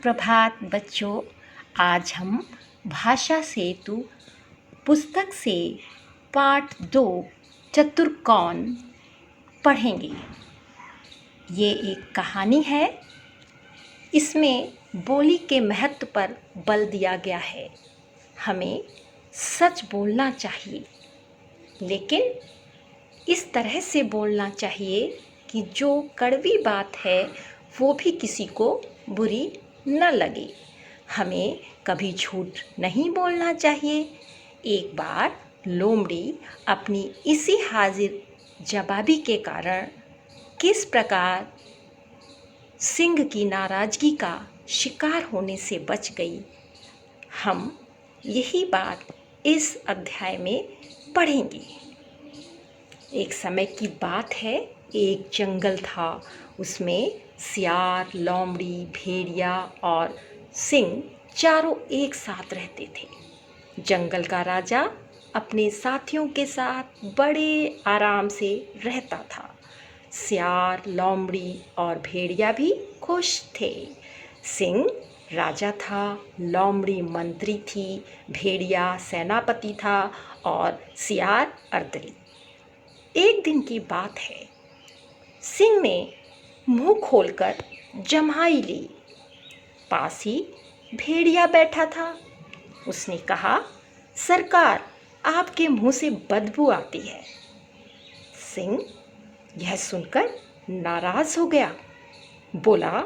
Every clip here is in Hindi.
सुप्रभात बच्चों। आज हम भाषा सेतु पुस्तक से पाठ 2 चतुर्कोण पढ़ेंगे। ये एक कहानी है। इसमें बोली के महत्व पर बल दिया गया है। हमें सच बोलना चाहिए, लेकिन इस तरह से बोलना चाहिए कि जो कड़वी बात है वो भी किसी को बुरी न लगे। हमें कभी झूठ नहीं बोलना चाहिए। एक बार लोमड़ी अपनी इसी हाजिर जवाबी के कारण किस प्रकार सिंह की नाराज़गी का शिकार होने से बच गई, हम यही बात इस अध्याय में पढ़ेंगे। एक समय की बात है, एक जंगल था। उसमें सियार, लोमड़ी, भेड़िया और सिंह चारों एक साथ रहते थे। जंगल का राजा अपने साथियों के साथ बड़े आराम से रहता था। सियार, लोमड़ी और भेड़िया भी खुश थे। सिंह राजा था, लोमड़ी मंत्री थी, भेड़िया सेनापति था और सियार अर्दली। एक दिन की बात है, सिंह ने मुंह खोलकर जम्हाई ली। पास ही भेड़िया बैठा था। उसने कहा, सरकार, आपके मुंह से बदबू आती है। सिंह यह सुनकर नाराज हो गया। बोला,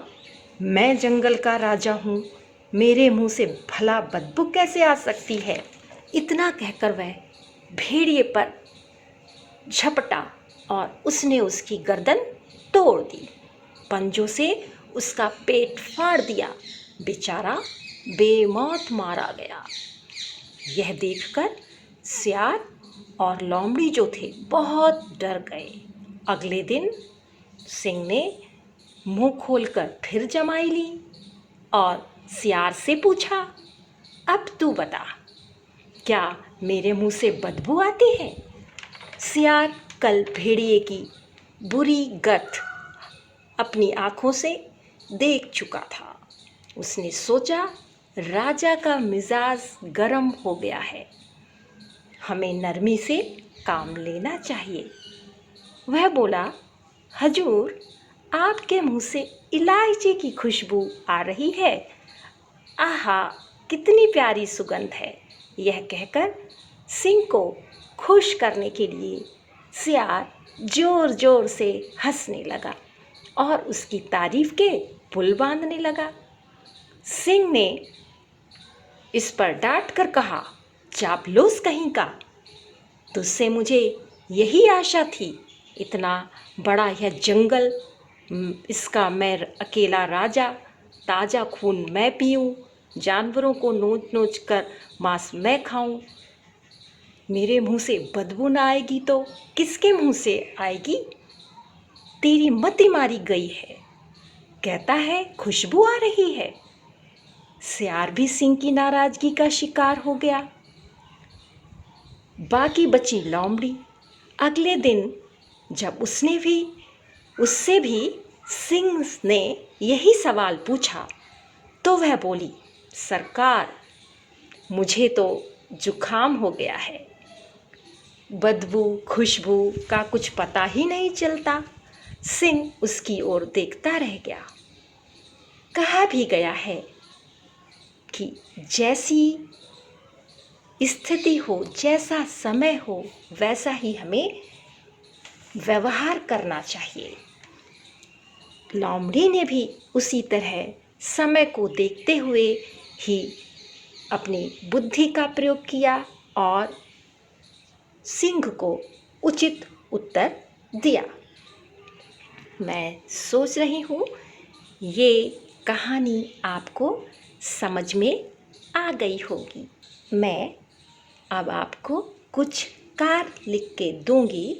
मैं जंगल का राजा हूँ, मेरे मुंह से भला बदबू कैसे आ सकती है। इतना कहकर वह भेड़िए पर झपटा और उसने उसकी गर्दन तोड़ दी। पंजों से उसका पेट फाड़ दिया। बेचारा बेमौत मारा गया। यह देखकर सियार और लोमड़ी जो थे बहुत डर गए। अगले दिन सिंह ने मुंह खोलकर फिर जमाई ली और सियार से पूछा, अब तू बता, क्या मेरे मुंह से बदबू आती है। सियार कल भेड़िए की बुरी गत अपनी आँखों से देख चुका था। उसने सोचा, राजा का मिजाज गर्म हो गया है, हमें नरमी से काम लेना चाहिए। वह बोला, हजूर, आपके मुंह से इलायची की खुशबू आ रही है। आहा, कितनी प्यारी सुगंध है। यह कहकर सिंह को खुश करने के लिए सियार जोर जोर से हंसने लगा और उसकी तारीफ के पुल बांधने लगा। सिंह ने इस पर डांट कर कहा, चापलूस कहीं का, तुझसे मुझे यही आशा थी। इतना बड़ा यह जंगल, इसका मैं अकेला राजा, ताज़ा खून मैं पीऊँ, जानवरों को नोच नोच कर मांस मैं खाऊं। मेरे मुंह से बदबू ना आएगी तो किसके मुंह से आएगी। तेरी मति मारी गई है। कहता है खुशबू आ रही है। सियार भी सिंह की नाराजगी का शिकार हो गया। बाकी बची लोमड़ी। अगले दिन जब उससे भी सिंह ने यही सवाल पूछा, तो वह बोली, सरकार, मुझे तो जुकाम हो गया है, बदबू खुशबू का कुछ पता ही नहीं चलता। सिंह उसकी ओर देखता रह गया। कहा भी गया है कि जैसी स्थिति हो, जैसा समय हो, वैसा ही हमें व्यवहार करना चाहिए। लोमड़ी ने भी उसी तरह समय को देखते हुए ही अपनी बुद्धि का प्रयोग किया और सिंह को उचित उत्तर दिया। मैं सोच रही हूँ ये कहानी आपको समझ में आ गई होगी। मैं अब आपको कुछ कार्य लिख के दूंगी,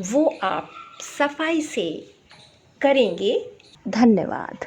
वो आप सफाई से करेंगे। धन्यवाद।